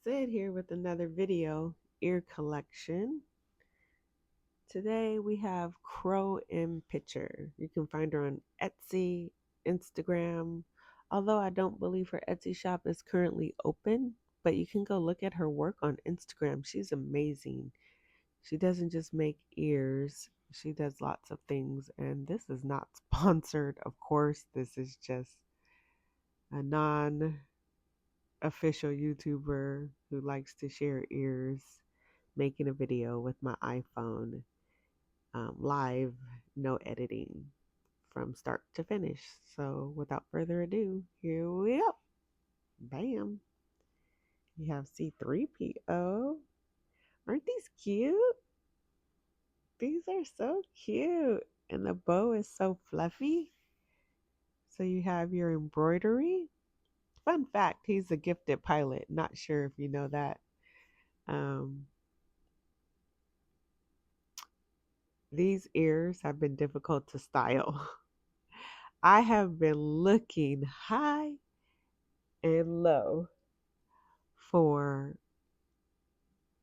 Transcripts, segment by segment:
Sid here with another video ear collection. Today we have Crow in Picture. You can find her on Etsy, Instagram, although I don't believe her Etsy shop is currently open, but you can go look at her work on Instagram. She's amazing. She doesn't just make ears, she does lots of things, and this is not sponsored, of course. This is just a non official YouTuber who likes to share ears, making a video with my iPhone, live, no editing from start to finish. So without further ado, here we go. Bam. You have C3PO. Aren't these cute? These are so cute. And the bow is so fluffy. So you have your embroidery. Fun fact, he's a gifted pilot. Not sure if you know that. Um, These ears have been difficult to style. I have been looking high and low for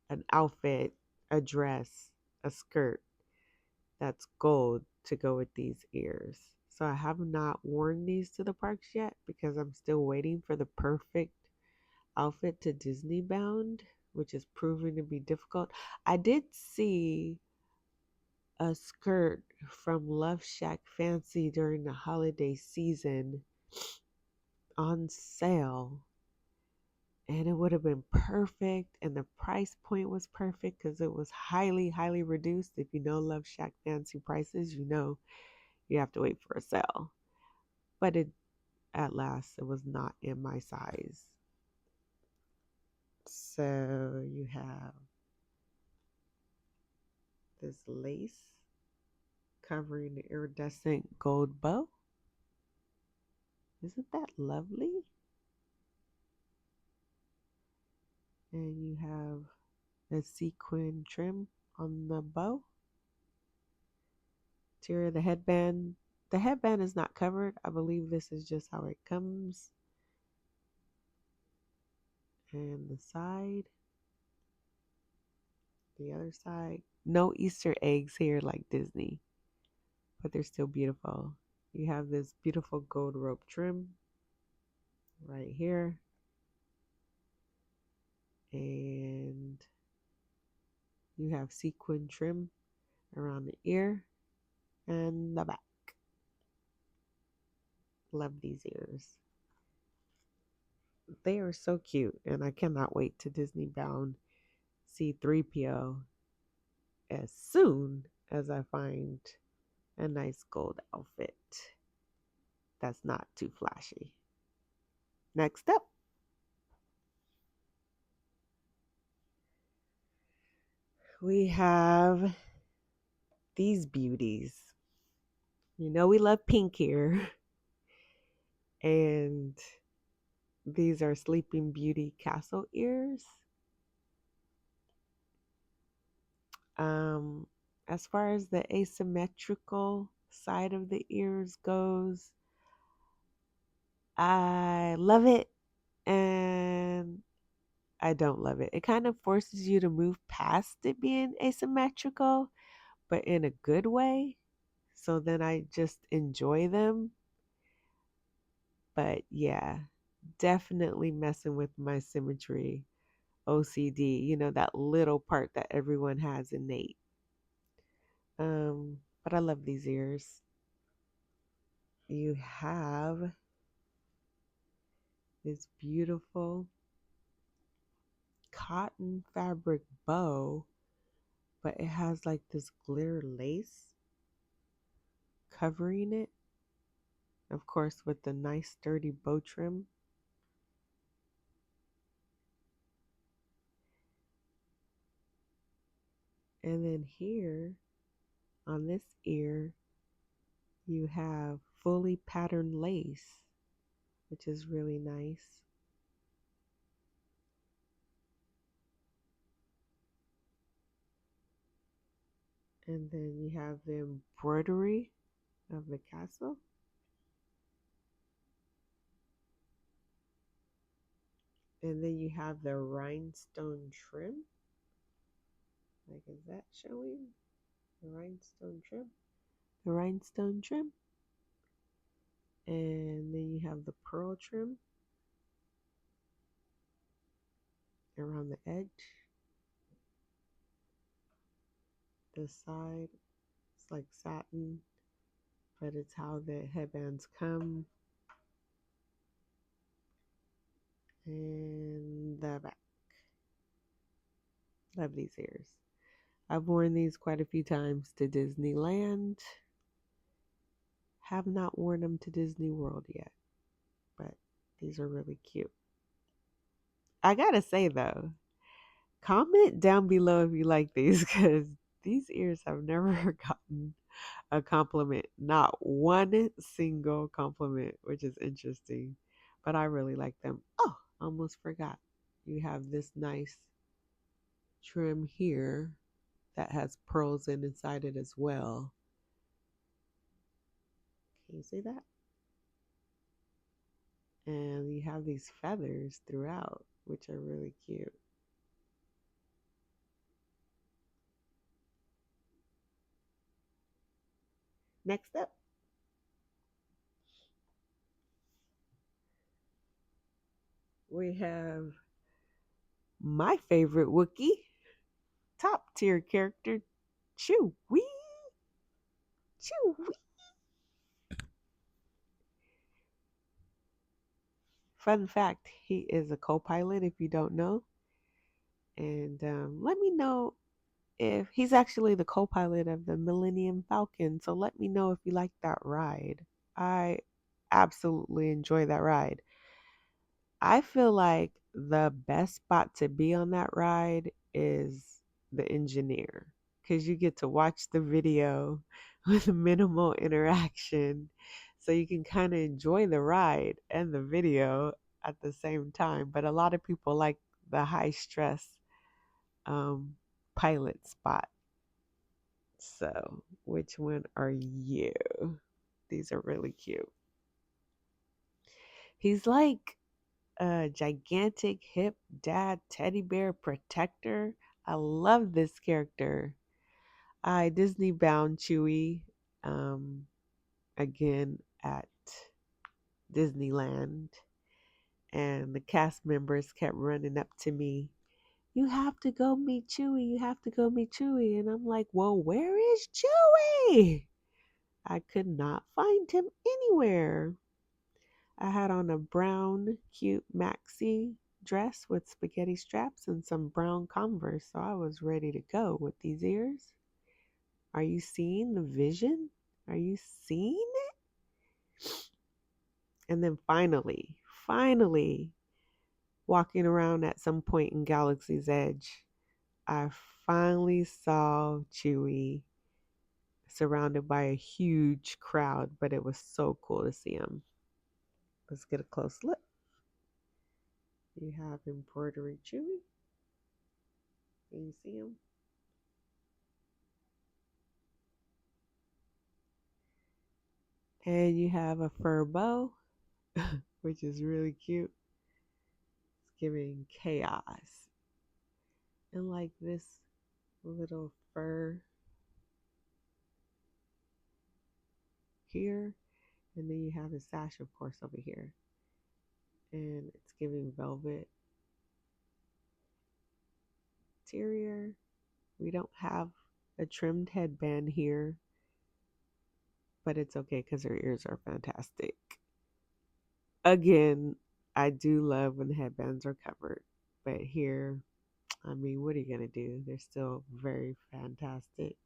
an outfit, a dress, a skirt that's gold to go with these ears. So I have not worn these to the parks yet because I'm still waiting for the perfect outfit to Disney bound, which is proving to be difficult. I did see a skirt from Love Shack Fancy during the holiday season on sale, and it would have been perfect, and the price point was perfect because it was highly reduced. If you know Love Shack Fancy prices, you know you have to wait for a sale. But it, at last, it was not in my size. So you have this lace covering the iridescent gold bow. Isn't that lovely? And you have a sequin trim on the bow. Interior of the headband. The headband is not covered. I believe this is just how it comes. And the side. The other side. No Easter eggs here like Disney, but they're still beautiful. You have this beautiful gold rope trim right here. And you have sequin trim around the ear and the back. Love these ears. They are so cute, and I cannot wait to Disney bound C3PO as soon as I find a nice gold outfit that's not too flashy. Next up, we have these beauties. You know we love pink here. And these are Sleeping Beauty castle ears. As far as the asymmetrical side of the ears goes, I love it and I don't love it. It kind of forces you to move past it being asymmetrical, but in a good way. So then I just enjoy them. But yeah, definitely messing with my symmetry OCD, you know, that little part that everyone has innate. But I love these ears. You have this beautiful cotton fabric bow, but it has like this glitter lace covering it. Of course, with the nice sturdy bow trim. And then here on this ear, you have fully patterned lace, which is really nice. And then you have the embroidery of the castle. And then you have the rhinestone trim. Like, is that showing? The rhinestone trim? The rhinestone trim. And then you have the pearl trim around the edge. The side, it's like satin, but it's how the headbands come. And the back. Love these ears. I've worn these quite a few times to Disneyland. Have not worn them to Disney World yet, but these are really cute. I gotta say though, comment down below if you like these because these ears have never gotten a compliment. Not one single compliment, which is interesting. But I really like them. Oh, almost forgot. You have this nice trim here that has pearls inside it as well. Can you see that? And you have these feathers throughout, which are really cute. Next up, we have my favorite Wookiee, top tier character, Chewie. Chewie. Fun fact, he is a co-pilot if you don't know. And let me know if he's actually the co-pilot of the Millennium Falcon. So let me know if you like that ride. I absolutely enjoy that ride. I feel like the best spot to be on that ride is the engineer because you get to watch the video with minimal interaction. So you can kind of enjoy the ride and the video at the same time. But a lot of people like the high stress um, pilot spot. So, which one are you? These are really cute. He's like a gigantic hip dad teddy bear protector. I love this character. I Disney bound Chewie again at Disneyland, and the cast members kept running up to me. You have to go meet Chewie. You have to go meet Chewie. And I'm like, well, where is Chewie? I could not find him anywhere. I had on a brown, cute maxi dress with spaghetti straps and some brown Converse, so I was ready to go with these ears. Are you seeing the vision? Are you seeing it? And then finally, walking around at some point in Galaxy's Edge, I finally saw Chewie surrounded by a huge crowd, but it was so cool to see him. Let's get a close look. You have embroidery Chewie. Can you see him? And you have a fur bow, which is really cute. It's giving chaos. And like this little fur here. And then you have his sash, of course, over here. And it's giving velvet interior. We don't have a trimmed headband here, but it's okay because her ears are fantastic. Again, I do love when the headbands are covered, but here, I mean, what are you going to do? They're still very fantastic.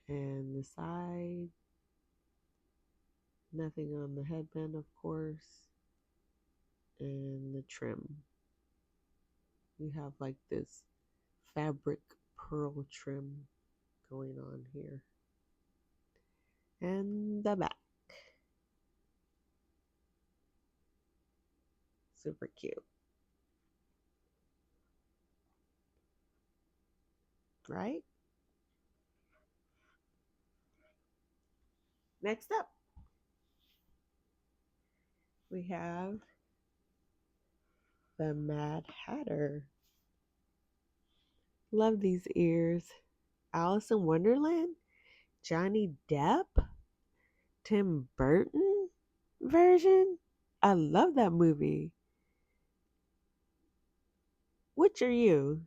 And the side, nothing on the headband, of course, and the trim. You have like this fabric pearl trim going on here. And the back. Super cute. Right? Next up, we have the Mad Hatter. Love these ears. Alice in Wonderland? Johnny Depp? Tim Burton version? I love that movie. Which are you?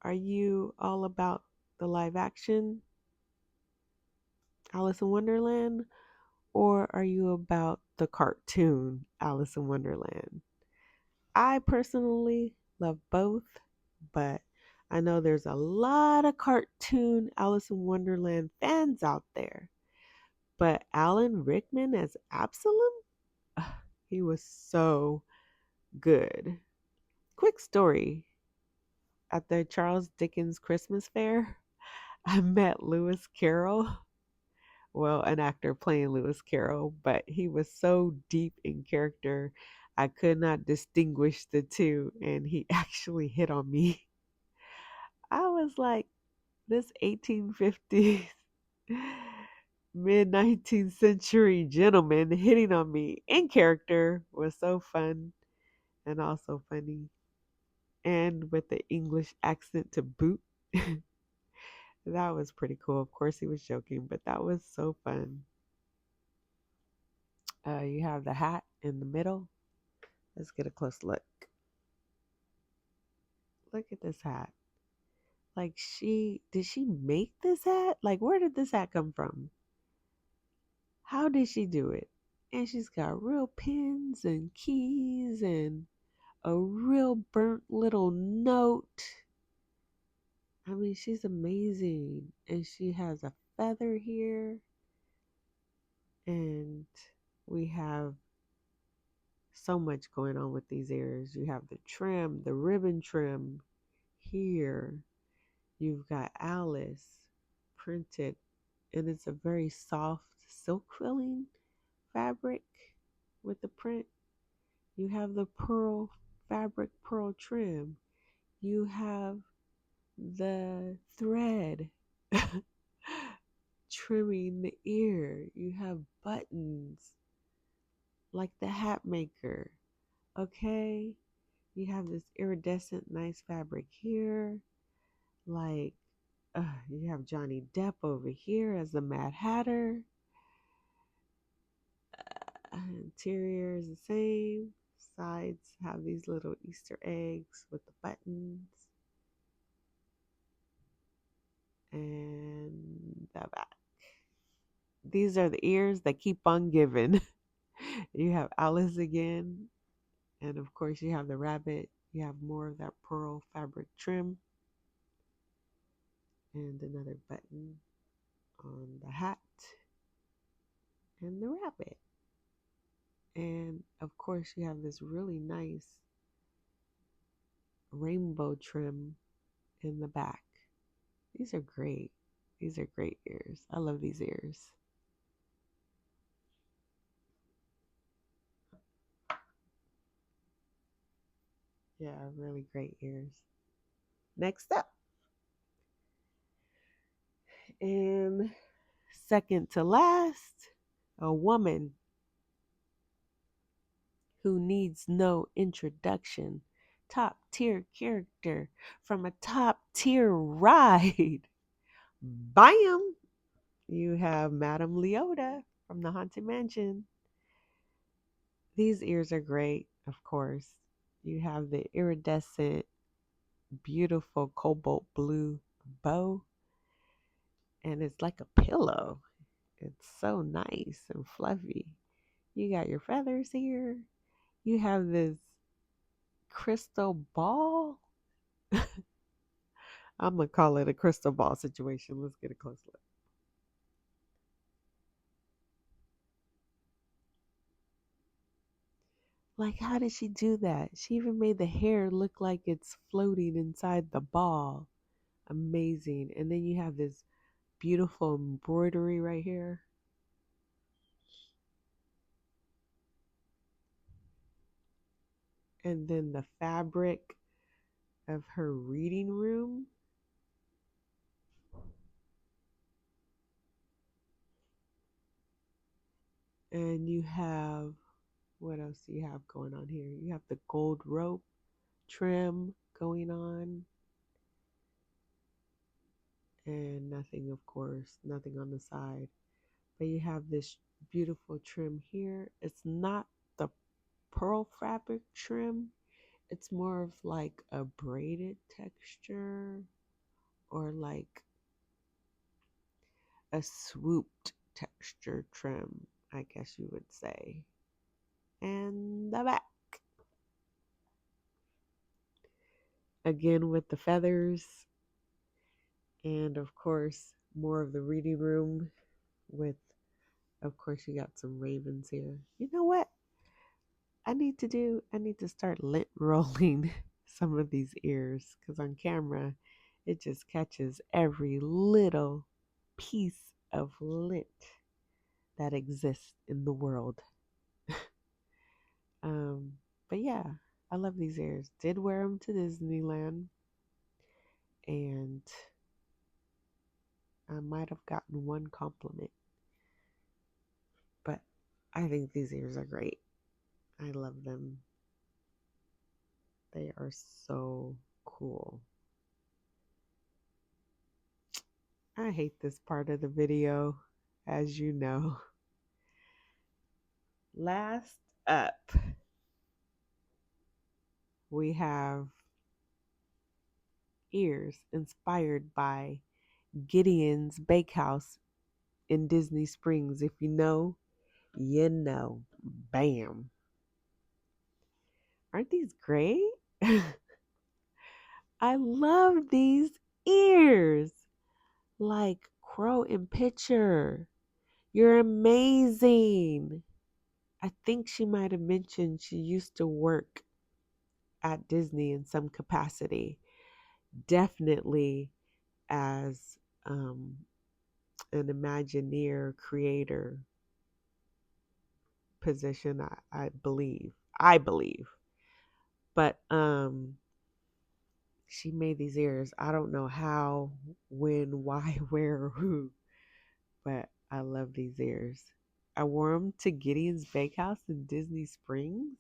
Are you all about the live action Alice in Wonderland? Or are you about the cartoon Alice in Wonderland? I personally love both, but I know there's a lot of cartoon Alice in Wonderland fans out there. But Alan Rickman as Absalom? He was so good. Quick story. At the Charles Dickens Christmas Fair, I met Lewis Carroll. Well, an actor playing Lewis Carroll, but he was so deep in character, I could not distinguish the two, and he actually hit on me. I was like, this 1850s, mid 19th century gentleman hitting on me in character was so fun and also funny, and with the English accent to boot. That was pretty cool. Of course, he was joking, but that was so fun. You have the hat in the middle. Let's get a close look. Look at this hat. Like, did she make this hat? Like, where did this hat come from? How did she do it? And she's got real pins and keys and a real burnt little note. I mean, she's amazing. And she has a feather here. And we have so much going on with these ears. You have the trim, the ribbon trim here. You've got Alice printed, and it's a very soft silk filling fabric with the print. You have the pearl fabric pearl trim. You have the thread trimming the ear. You have buttons like the hat maker. Okay? You have this iridescent nice fabric here. Like, you have Johnny Depp over here as the Mad Hatter. Interior is the same. Sides have these little Easter eggs with the buttons. And the back. These are the ears that keep on giving. You have Alice again. And of course, you have the rabbit. You have more of that pearl fabric trim. And another button on the hat. And the rabbit. And of course, you have this really nice rainbow trim in the back. These are great. These are great ears. I love these ears. Yeah, really great ears. Next up, and second to last, a woman who needs no introduction. Top tier character from a top tier ride. Bam! You have Madame Leota from the Haunted Mansion. These ears are great, of course. You have the iridescent, beautiful cobalt blue bow, and it's like a pillow. It's so nice and fluffy. You got your feathers here. You have this crystal ball. I'm going to call it a crystal ball situation. Let's get a close look. Like, how did she do that? She even made the hair look like it's floating inside the ball. Amazing. And then you have this beautiful embroidery right here. And then the fabric of her reading room. And you have What else do you have going on here? You have the gold rope trim going on. And nothing, of course, nothing on the side. But you have this beautiful trim here. It's not the pearl fabric trim. It's more of like a braided texture or like a swooped texture trim, I guess you would say. And the back. Again with the feathers. And of course, more of the reading room with, of course, you got some ravens here. You know what? I need to start lint rolling some of these ears because on camera it just catches every little piece of lint that exists in the world. um, but yeah, I love these ears. Did wear them to Disneyland, and I might have gotten one compliment, but I think these ears are great. I love them. They are so cool. I hate this part of the video, as you know. Last up, we have ears inspired by Gideon's Bakehouse in Disney Springs. If you know, you know. Bam. Aren't these great? I love these ears. Like Crow and Pitcher. You're amazing. I think she might have mentioned she used to work at Disney in some capacity. Definitely as an Imagineer creator position, I believe. I believe. But she made these ears. I don't know how, when, why, where, or who, but I love these ears. I wore them to Gideon's Bakehouse in Disney Springs,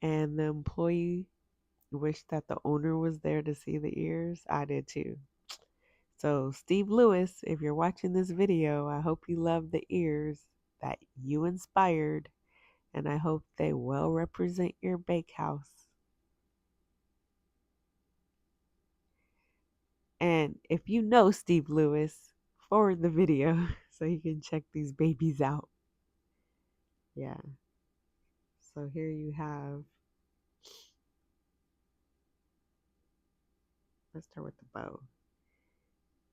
and the employee wished that the owner was there to see the ears. I did too. So, Steve Lewis, if you're watching this video, I hope you love the ears that you inspired, and I hope they well represent your bakehouse. And if you know Steve Lewis, forward the video so you can check these babies out. Yeah. So here you have, let's start with the bow.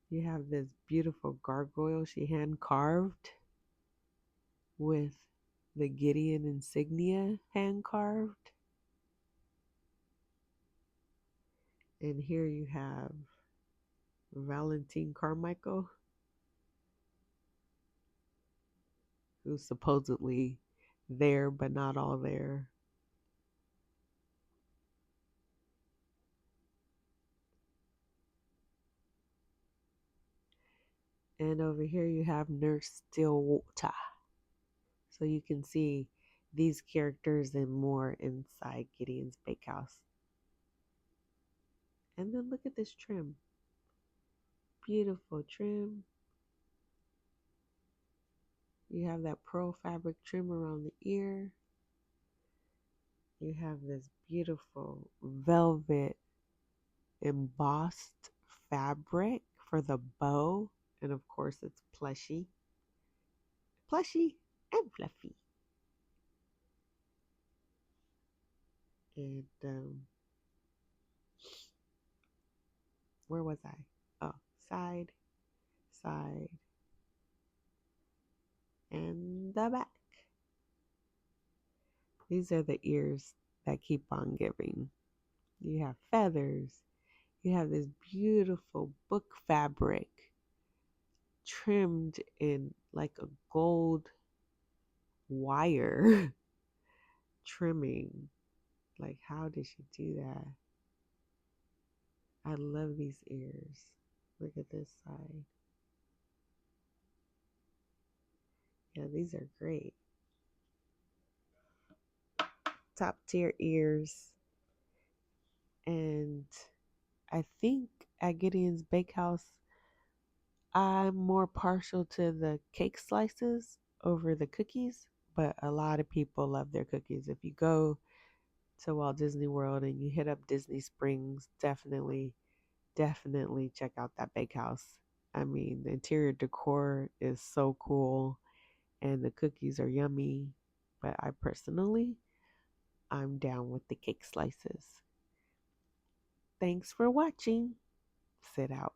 You have this beautiful gargoyle she hand carved with the Gideon insignia hand carved. And here you have Valentine Carmichael, who's supposedly there but not all there. And over here you have Nurse Stillwater. So you can see these characters and more inside Gideon's Bakehouse. And then look at this trim. Beautiful trim. You have that pearl fabric trim around the ear. You have this beautiful velvet embossed fabric for the bow. And of course it's plushy. Plushy and fluffy. And where was I? Oh, side, side, and the back. These are the ears that keep on giving. You have feathers. You have this beautiful book fabric trimmed in like a gold wire trimming. Like, how did she do that? I love these ears. Look at this side. Yeah, these are great. top tier ears. And I think at Gideon's Bakehouse, I'm more partial to the cake slices over the cookies, but a lot of people love their cookies. If you go to Walt Disney World and you hit up Disney Springs, definitely check out that bakehouse. I mean, the interior decor is so cool and the cookies are yummy, but I'm down with the cake slices. Thanks for watching. Sit out.